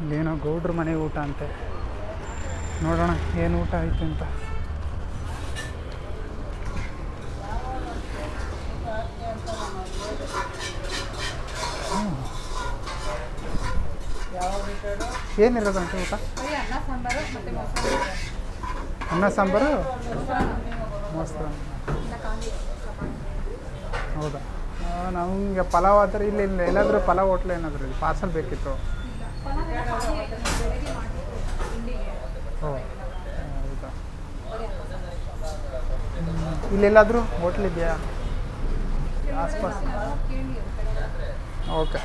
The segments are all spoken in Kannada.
ಇಲ್ಲೇನೋ ಗೌಡ್ರ ಮನೆ ಊಟ ಅಂತೆ. ನೋಡೋಣ ಏನು ಊಟ ಐತೆ ಅಂತ. ಏನಿರೋದಂತೆ ಊಟ? ಅನ್ನ ಸಾಂಬಾರು ಮೊಸರು. ಹೌದಾ? ನಮಗೆ ಪಲಾವ್ ಆ ಥರ ಇಲ್ಲ ಎಲ್ಲಾದರೂ ಪಲಾವ್ ಹೋಟ್ಲ್ ಏನಾದರೂ ಇಲ್ಲಿ ಪಾರ್ಸಲ್ ಬೇಕಿತ್ತು. ಓ ಹೌದಾ. ಇಲ್ಲೆಲ್ಲಾದರೂ ಹೋಟ್ಲ್ ಇದೆಯಾ ಆಸ್ಪಾಸ್? ಓಕೆ.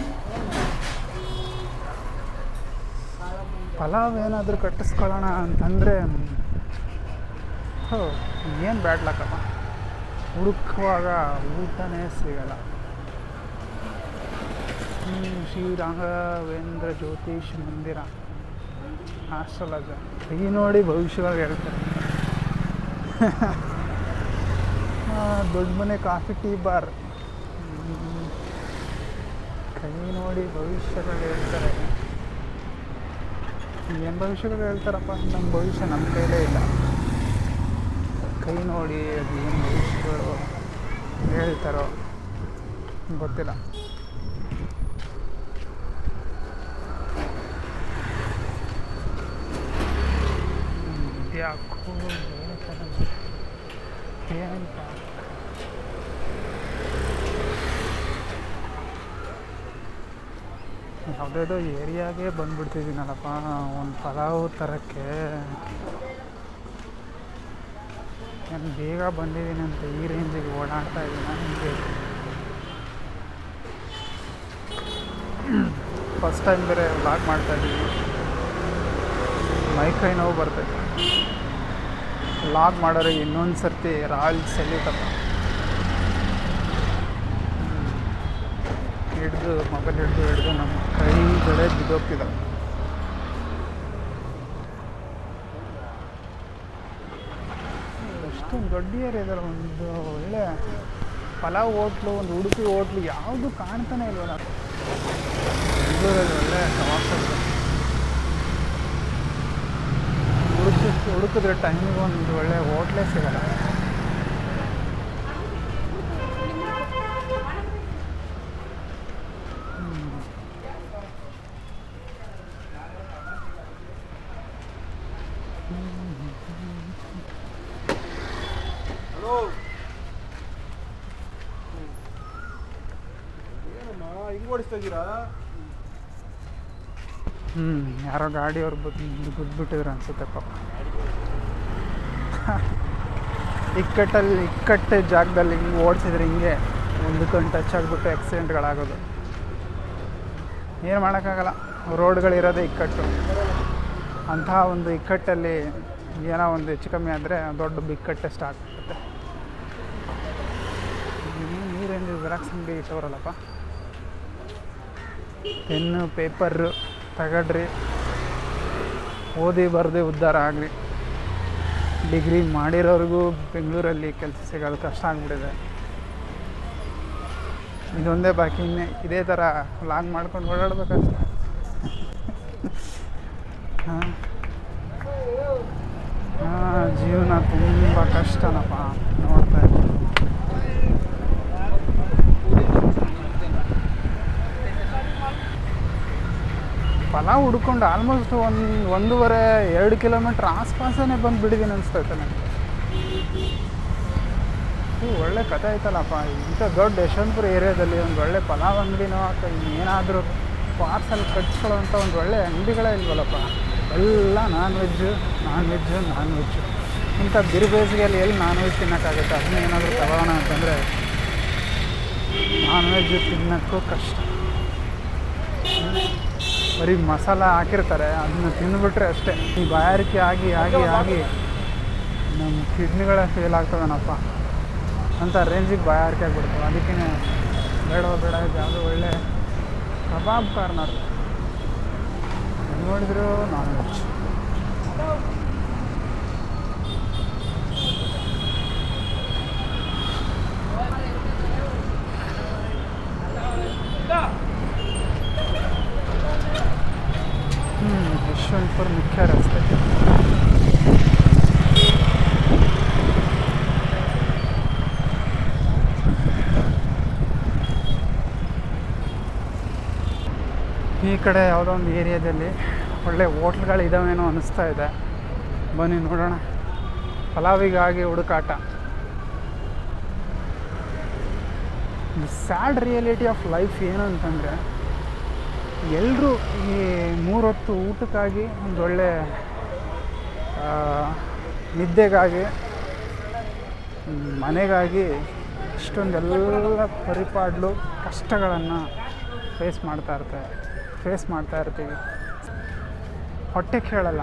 ಪಲಾವ್ ಏನಾದರೂ ಕಟ್ಟಿಸ್ಕೊಳ್ಳೋಣ ಅಂತಂದರೆ ಏನು ಬ್ಯಾಡ್ಲಕ್ಕಪ್ಪ, ಹುಡುಕುವಾಗ ಊಟನೇ ಸಿಗಲ್ಲ. ಶ್ರೀ ರಾಘವೇಂದ್ರ ಜ್ಯೋತಿಷ್ ಮಂದಿರ ಆಸ್ಟ್ರಲಜ. ಕೈ ನೋಡಿ ಭವಿಷ್ಯವಾಗಿ ಹೇಳ್ತಾರೆ. ದೊಡ್ಡ ಮನೆ ಕಾಫಿ ಟೀ ಬಾರ್. ಕೈ ನೋಡಿ ಭವಿಷ್ಯಗಳು ಹೇಳ್ತಾರೆ. ಏನು ಭವಿಷ್ಯಗಳು ಹೇಳ್ತಾರಪ್ಪ? ನಮ್ಮ ಭವಿಷ್ಯ ನಮ್ಮ ಕೈಲೇ ಇಲ್ಲ. ಕೈ ನೋಡಿ ಅದು ಏನು ಭವಿಷ್ಯಗಳು ಹೇಳ್ತಾರೋ ಗೊತ್ತಿಲ್ಲ. ಯಾಕೋ ಏನಂತ ಯಾವುದೇದೋ ಏರಿಯಾಗೆ ಬಂದುಬಿಡ್ತಿದ್ದೀನಲ್ಲಪ್ಪ ಒಂದು ಪಲಾವ್ ತರೋಕ್ಕೆ. ನಾನು ಬೇಗ ಬಂದಿದ್ದೀನಿ ಅಂತ ಈ ರೇಂಜಿಗೆ ಓಡಾಡ್ತಾ ಇದ್ದೀನಿ. ನಿಮಗೆ ಫಸ್ಟ್ ಟೈಮ್ ಬೇರೆ ವ್ಲಾಗ್ ಮಾಡ್ತಾಯಿದ್ದೀನಿ. ಮೈಕೈ ನೋವು ಬರ್ತೈತೆ. ವ್ಲಾಗ್ ಮಾಡೋರು ಇನ್ನೊಂದು ಸರ್ತಿ ರಾಯಲ್ ಸೆಲ್ಯೂಟಪ್ಪ. ಮೊಬೈಲ್ ಹಿಡಿದು ನಮ್ಮ ಕೈಗಳೇ ಬಿದ್ದೋಗ್ತಿದ್ದಾವೆ. ಎಷ್ಟೊಂದು ದೊಡ್ಡ ಏರಿಯಾದಲ್ಲ, ಒಂದು ಒಳ್ಳೆ ಪಲಾವ್ ಹೋಟ್ಲು, ಒಂದು ಉಡುಪಿ ಹೋಟ್ಲು ಯಾವುದು ಕಾಣ್ತಾನೆ ಇಲ್ವಲ್ಲ. ಬೆಂಗಳೂರಲ್ಲಿ ಒಳ್ಳೆ ಕವಾಬ್ಸ್ ಹುಡುಕಿದ್ರೆ ಟೈಮಿಗೆ ಒಂದು ಒಳ್ಳೆ ಹೋಟ್ಲೇ ಸಿಗಲ್ಲ. ಯಾರೋ ಗಾಡಿಯವ್ರು ಗುದ್ಬಿಟ್ಟಿದ್ರು ಅನ್ಸುತ್ತೆ ಪಾಪ. ಇಕ್ಕಟ್ಟೆ ಜಾಗದಲ್ಲಿ ಹಿಂಗೆ ಓಡಿಸಿದ್ರೆ ಹಿಂಗೆ ಒಂದಕ್ಕೊಂದು ಟಚ್ ಆಗಿಬಿಟ್ಟು ಆಕ್ಸಿಡೆಂಟ್ಗಳಾಗೋದು. ಏನು ಮಾಡೋಕ್ಕಾಗಲ್ಲ, ರೋಡ್ಗಳಿರೋದೇ ಇಕ್ಕಟ್ಟು. ಅಂತಹ ಒಂದು ಇಕ್ಕಟ್ಟಲ್ಲಿ ಏನೋ ಒಂದು ಹೆಚ್ಚು ಕಮ್ಮಿ ಆದರೆ ದೊಡ್ಡ ಬಿಕ್ಕಟ್ಟೆ ಸ್ಟಾರ್ಟ್ ಆಗುತ್ತೆ. ನೀರೇನು ಜೆರಾಕ್ಸ್ ಅಂಗಡಿ ಇಟ್ಟವ್ರಲ್ಲಪ್ಪ. ಪೆನ್ನು ಪೇಪರು ತಗಡ್ರಿ, ಓದಿ ಬರೆದು ಉದ್ಧಾರ ಆಗಲಿ. ಡಿಗ್ರಿ ಮಾಡಿರೋರಿಗೂ ಬೆಂಗಳೂರಲ್ಲಿ ಕೆಲಸ ಸಿಗೋದು ಕಷ್ಟ ಆಗಿಬಿಟ್ಟಿದೆ. ಇದೊಂದೇ ಬಾಕಿ, ಇನ್ನೇ ಇದೇ ಥರ ಲಾಗ್ ಮಾಡ್ಕೊಂಡು ಓಡಾಡ್ಬೇಕಷ್ಟೆ. ಹಾಂ, ಜೀವನ ತುಂಬ ಕಷ್ಟನಪ್ಪ. ನೋಡ್ತಾ ಇದ್ದೀನಿ. ಪಲಾವ್ ಹುಡ್ಕೊಂಡು ಆಲ್ಮೋಸ್ಟ್ 1.5-2 ಕಿಲೋಮೀಟ್ರ್ ಆಸ್ಪಾಸೇ ಬಂದು ಬಿಡಿದ್ದೀನಿ ಅನಿಸ್ತೈತೆ ನನಗೆ. ಒಳ್ಳೆ ಕಥೆ ಆಯ್ತಲ್ಲಪ್ಪ. ಇಂಥ ದೊಡ್ಡ ಯಶವಂತಪುರ ಏರಿಯಾದಲ್ಲಿ ಒಂದು ಒಳ್ಳೆ ಪಲಾವ್ ಅಂಗಡಿನೋ ಅಥವಾ ಇನ್ನೇನಾದರೂ ಪಾರ್ಸಲ್ ಕಟ್ಸ್ಕೊಳ್ಳೋವಂಥ ಒಂದು ಒಳ್ಳೆ ಅಂಗಡಿಗಳೇ ಇಲ್ವಲ್ಲಪ್ಪ. ಎಲ್ಲ ನಾನ್ ವೆಜ್ಜು. ಇಂಥ ಬಿರುಬೇಸಿಗೆಯಲ್ಲಿ ಎಲ್ಲಿ ನಾನ್ ವೆಜ್ ತಿನ್ನೋಕ್ಕಾಗುತ್ತೆ? ಅದನ್ನ ಏನಾದರೂ ತಗೋಣ ಅಂತಂದರೆ ನಾನ್ ವೆಜ್ ತಿನ್ನೋಕ್ಕೂ ಕಷ್ಟ. ಬರೀ ಮಸಾಲ ಹಾಕಿರ್ತಾರೆ, ಅದನ್ನ ತಿಂದುಬಿಟ್ರೆ ಅಷ್ಟೇ. ಈ ಬಾಯಾರಿಕೆ ಆಗಿ ನಮ್ಮ ಕಿಡ್ನಿಗಳೇ ಫೇಲ್ ಆಗ್ತವೇನಪ್ಪ ಅಂತ ರೇಂಜಿಗೆ ಬಾಯಾರಿಕೆ ಆಗಿಬಿಡ್ತವೆ. ಅದಕ್ಕೇ ಬೇಡ ಯಾವುದೋ ಒಳ್ಳೆ ಕಬಾಬ್ ಕಾರ್ನರ್ ನೋಡಿದ್ರು ನಾನ್ ವೆಜ್. ಯಶವಂತಪುರ ಮುಖ್ಯ ರಸ್ತೆ. ಈ ಕಡೆ ಯಾವುದೋ ಒಂದು ಏರಿಯಾದಲ್ಲಿ ಒಳ್ಳೆ ಹೋಟ್ಲ್ಗಳಿದ್ದಾವೇನೋ ಅನ್ನಿಸ್ತಾ ಇದೆ. ಬನ್ನಿ ನೋಡೋಣ. ಪಲಾವಿಗಾಗಿ ಹುಡುಕಾಟ. ಸ್ಯಾಡ್ ರಿಯಾಲಿಟಿ ಆಫ್ ಲೈಫ್ ಏನು ಅಂತಂದರೆ, ಎಲ್ಲರೂ ಈ 3 ಹೊತ್ತು ಊಟಕ್ಕಾಗಿ ಒಂದೊಳ್ಳೆ ನಿದ್ದೆಗಾಗಿ ಮನೆಗಾಗಿ ಇಷ್ಟೊಂದೆಲ್ಲ ಪರಿಪಾಡಲು ಕಷ್ಟಗಳನ್ನು ಫೇಸ್ ಮಾಡ್ತಾ ಇರ್ತೀವಿ. ಹೊಟ್ಟೆ ಕೇಳಲ್ಲ.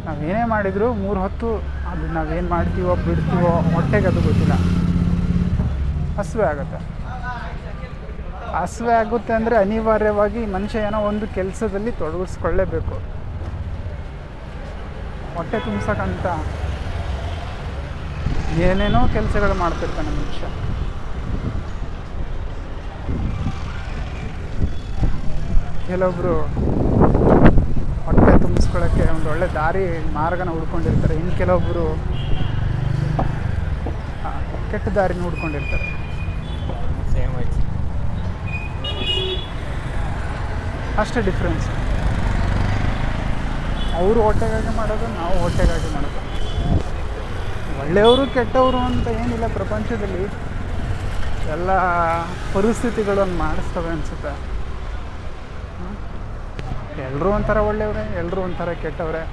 ನಾವೇನೇ ಮಾಡಿದರೂ 3 ಹೊತ್ತು ಅದು ನಾವೇನು ಮಾಡ್ತೀವೋ ಬಿಡ್ತೀವೋ ಹೊಟ್ಟೆಗೆ ಅದು ಗೊತ್ತಿಲ್ಲ. ಹಸಿವೆ ಆಗುತ್ತೆ ಅಂದರೆ ಅನಿವಾರ್ಯವಾಗಿ ಮನುಷ್ಯ ಏನೋ ಒಂದು ಕೆಲಸದಲ್ಲಿ ತೊಡಗಿಸ್ಕೊಳ್ಳೇಬೇಕು. ಹೊಟ್ಟೆ ತುಂಬಿಸೋಕ್ಕಂತ ಏನೇನೋ ಕೆಲಸಗಳು ಮಾಡ್ತಿರ್ತಾನೆ ಮನುಷ್ಯ. ಕೆಲವೊಬ್ಬರು ಹೊಟ್ಟೆ ತುಂಬಿಸ್ಕೊಳ್ಳೋಕ್ಕೆ ಒಂದು ಒಳ್ಳೆ ಮಾರ್ಗನ ಹುಡ್ಕೊಂಡಿರ್ತಾರೆ. ಇನ್ನು ಕೆಲವೊಬ್ಬರು ಕೆಟ್ಟ ದಾರಿನ ಹುಡ್ಕೊಂಡಿರ್ತಾರೆ. ಅಷ್ಟೇ ಡಿಫ್ರೆನ್ಸ್. ಅವರು ಹೊಟ್ಟೆಗಾಗಿ ಮಾಡೋದು, ನಾವು ಹೊಟ್ಟೆಗಾಗಿ ಮಾಡೋದು. ಒಳ್ಳೆಯವರು ಕೆಟ್ಟವರು ಅಂತ ಏನಿಲ್ಲ ಪ್ರಪಂಚದಲ್ಲಿ. ಎಲ್ಲ ಪರಿಸ್ಥಿತಿಗಳನ್ನು ಮಾಡಿಸ್ತವೆ ಅನಿಸುತ್ತೆ. ಎಲ್ಲರೂ ಒಂಥರ ಒಳ್ಳೆಯವರೇ, ಎಲ್ಲರೂ ಒಂಥರ ಕೆಟ್ಟವರೇ.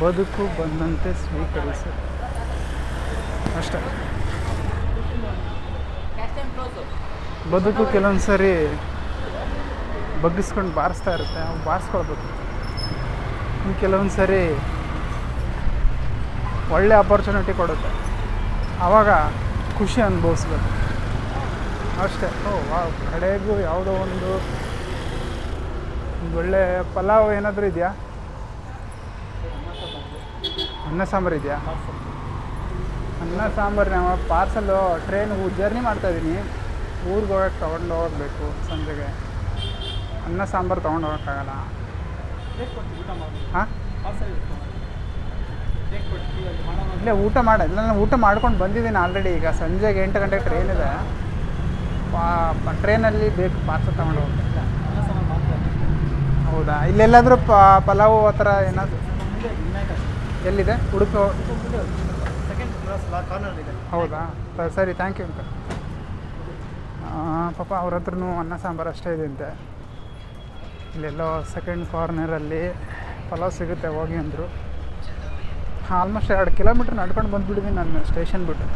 ಬದುಕು ಬಂದಂತೆ ಸ್ವೀಕರಿಸಿ ಅಷ್ಟೇ. ಬದುಕು ಕೆಲವೊಂದು ಸರಿ ಬಗ್ಗಿಸ್ಕೊಂಡು ಬಾರಿಸ್ತಾ ಇರುತ್ತೆ, ಅವು ಬಾರಿಸ್ಕೊಳ್ಬೇಕು. ಇನ್ನು ಕೆಲವೊಂದು ಸರಿ ಒಳ್ಳೆ ಆಪರ್ಚುನಿಟಿ ಕೊಡುತ್ತೆ, ಆವಾಗ ಖುಷಿ ಅನುಭವಿಸ್ಬೇಕು ಅಷ್ಟೇ. ಕಡೆಗೂ ಯಾವುದೋ ಒಂದು ಒಳ್ಳೆ ಪಲಾವ್ ಏನಾದರೂ ಇದೆಯಾ? ಅನ್ನ ಸಾಂಬಾರು ಇದೆಯಾ? ಅನ್ನ ಸಾಂಬಾರು ನಾವು ಪಾರ್ಸಲ್ಲು ಟ್ರೈನ್ ಜರ್ನಿ ಮಾಡ್ತಾಯಿದ್ದೀನಿ. ಊರಿಗೆ ಹೋಗಕ್ಕೆ ತೊಗೊಂಡು ಹೋಗಬೇಕು ಸಂಜೆಗೆ. ಅನ್ನ ಸಾಂಬಾರು ತೊಗೊಂಡು ಹೋಗೋಕ್ಕಾಗಲ್ಲ. ಹಾಂ, ಇಲ್ಲೇ ನಾನು ಊಟ ಮಾಡ್ಕೊಂಡು ಬಂದಿದ್ದೀನಿ ಆಲ್ರೆಡಿ. ಈಗ ಸಂಜೆಗೆ 8 ಗಂಟೆಗೆ ಟ್ರೈನ್ ಇದೆ. ಟ್ರೈನಲ್ಲಿ ಬೇಕು ಪಾರ್ಸಲ್ ತೊಗೊಂಡು ಹೋಗ್ಬೇಕು. ಹೌದಾ? ಇಲ್ಲೆಲ್ಲಾದರೂ ಪಲಾವು ಆ ಥರ ಏನಾದರೂ ಎಲ್ಲಿದೆ? ಉಡುಪಿ. ಹೌದಾ? ಸರಿ, ಥ್ಯಾಂಕ್ ಯು ಅಂತ. ಪಾಪ ಅವ್ರ ಹತ್ರನೂ ಅನ್ನ ಸಾಂಬಾರು ಅಷ್ಟೇ ಇದೆ ಅಂತೆ. ಇಲ್ಲೆಲ್ಲೋ ಸೆಕೆಂಡ್ ಕಾರ್ನರಲ್ಲಿ ಪಲಾವ್ ಸಿಗುತ್ತೆ ಹೋಗಿ ಅಂದರು. ಆಲ್ಮೋಸ್ಟ್ 2 ಕಿಲೋಮೀಟ್ರ್ ನಡ್ಕೊಂಡು ಬಂದುಬಿಟ್ಟಿದ್ದೀನಿ ನಾನು ಸ್ಟೇಷನ್ ಬಿಟ್ಟು.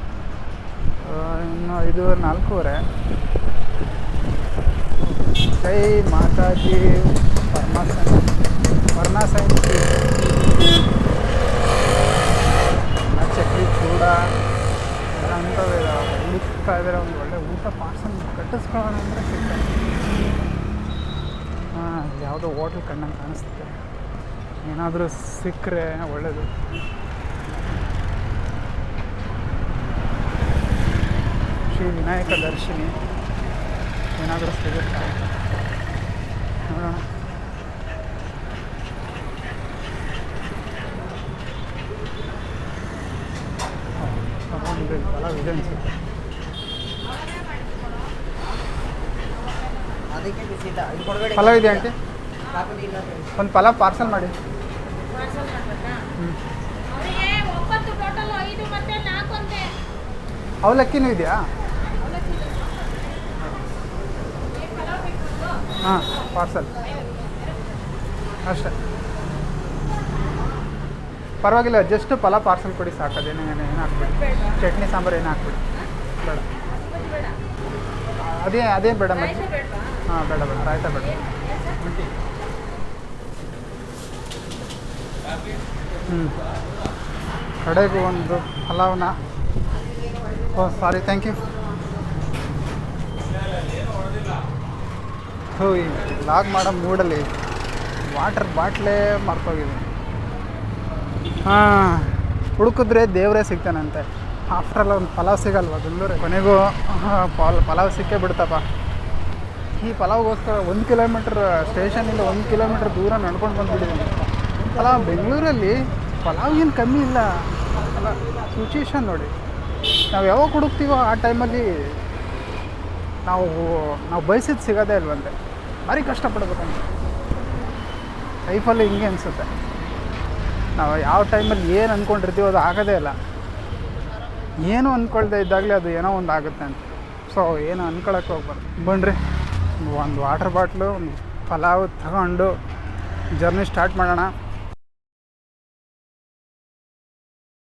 ಇನ್ನು 5:04. ಜೈ ಮಾತಾಜಿ ವರ್ಣಾ ಸೈನ್ಸ್ ಚಕ್ರಿ ಚೂಡ ಎಲ್ಲ ಅಂಥವೇ ಹುಡುಕ್ತಾ ಇದ್ದಾರೆ. ಒಂದು ಒಳ್ಳೆ ಊಟ ಪಾರ್ಸಲ್ ಕಟ್ಟಿಸ್ಕೊಳ್ಳೋಣ ಅಂದರೆ ಸಿಗ್ತದೆ. ಯಾವುದೋ ಹೋಟ್ಲ್ ಕಣ್ಣಂಗೆ ಕಾಣಿಸ್ತದೆ. ಏನಾದರೂ ಸಿಕ್ಕರೆ ಒಳ್ಳೆಯದು. ಶ್ರೀ ವಿನಾಯಕ ದರ್ಶಿನಿ ಏನಾದರೂ ಸಿಗುತ್ತಾ ನೋಡೋಣ. ಪಲಾವ್ ಇದೆ ಅನಿಸುತ್ತೆ. ಪಲಾವ್ ಇದೆ ಆಂಟಿ? ಒಂದು ಪಲಾವ್ ಪಾರ್ಸಲ್ ಮಾಡಿ. ಅವಲಕ್ಕಿನೂ ಇದೆಯಾ? ಹಾಂ, ಪಾರ್ಸಲ್ ಅಷ್ಟೇ. ಪರವಾಗಿಲ್ಲ, ಜಸ್ಟ್ ಪಲಾವ್ ಪಾರ್ಸಲ್ ಕೊಡಿ ಸಾಕು. ಅದೇನು ಹಾಕ್ಬಿಡಿ. ಚಟ್ನಿ ಸಾಂಬಾರು ಏನು ಹಾಕ್ಬಿಡಿ. ಬೇಡ, ಅದೇ ಬೇಡ ಮಜ್ಜಿ. ಹಾಂ, ಬೇಡ ರಾಯ್ತ ಬೇಡ. ಕಡೆಗೂ ಒಂದು ಪಲಾವ್ನ. ಸಾರಿ, ಥ್ಯಾಂಕ್ ಯು. ಈ ಲಾಗ್ ಮಾಡೋ ಮೂಡಲ್ಲಿ ವಾಟರ್ ಬಾಟ್ಲೇ ಮರ್ತೋಗಿದೆ. ಹುಡುಕಿದ್ರೆ ದೇವರೇ ಸಿಗ್ತಾನಂತೆ. ಆಫ್ಟ್ರಲ್ಲ ಒಂದು ಪಲಾವ್ ಸಿಗಲ್ವ ಬೆಂಗಳೂರು? ಕೊನೆಗೂ ಪಲಾವ್ ಸಿಕ್ಕೇ ಬಿಡ್ತಪ್ಪ. ಈ ಪಲಾವ್ಗೋಸ್ಕರ 1 ಕಿಲೋಮೀಟ್ರ್ ಸ್ಟೇಷನಿಂದ 1 ಕಿಲೋಮೀಟ್ರ್ ದೂರ ನಡ್ಕೊಂಡು ಬಂದುಬಿಟ್ಟಿದ್ದೀನಿ. ಅಲ್ಲ ಬೆಂಗಳೂರಲ್ಲಿ ಪಲಾವ್ಗೇನು ಕಮ್ಮಿ ಇಲ್ಲ ಅಲ್ಲ. ಸಿಚುವೇಶನ್ ನೋಡಿ, ನಾವು ಯಾವಾಗ ಹುಡುಕ್ತೀವೋ ಆ ಟೈಮಲ್ಲಿ ನಾವು ಬಯಸಿದ್ದು ಸಿಗೋದೇ ಇಲ್ವಂತೆ. ಭಾರಿ ಕಷ್ಟಪಡ್ಬೇಕಂತ ಲೈಫಲ್ಲಿ ಹಿಂಗೆ ಅನಿಸುತ್ತೆ. ನಾವು ಯಾವ ಟೈಮಲ್ಲಿ ಏನು ಅಂದ್ಕೊಂಡಿರ್ತೀವೋ ಅದು ಆಗೋದೇ ಇಲ್ಲ. ಏನು ಅಂದ್ಕೊಳ್ತಾ ಇದ್ದಾಗಲೇ ಅದು ಏನೋ ಒಂದು ಆಗುತ್ತೆ ಅಂತ. ಸೊ ಏನು ಅಂದ್ಕೊಳಕ್ಕೆ ಹೋಗ್ಬಾರ್ದು. ಬನ್ನಿರಿ, ಒಂದು ವಾಟರ್ ಬಾಟ್ಲು, ಒಂದು ಪಲಾವ್ ತಗೊಂಡು ಜರ್ನಿ ಸ್ಟಾರ್ಟ್ ಮಾಡೋಣ.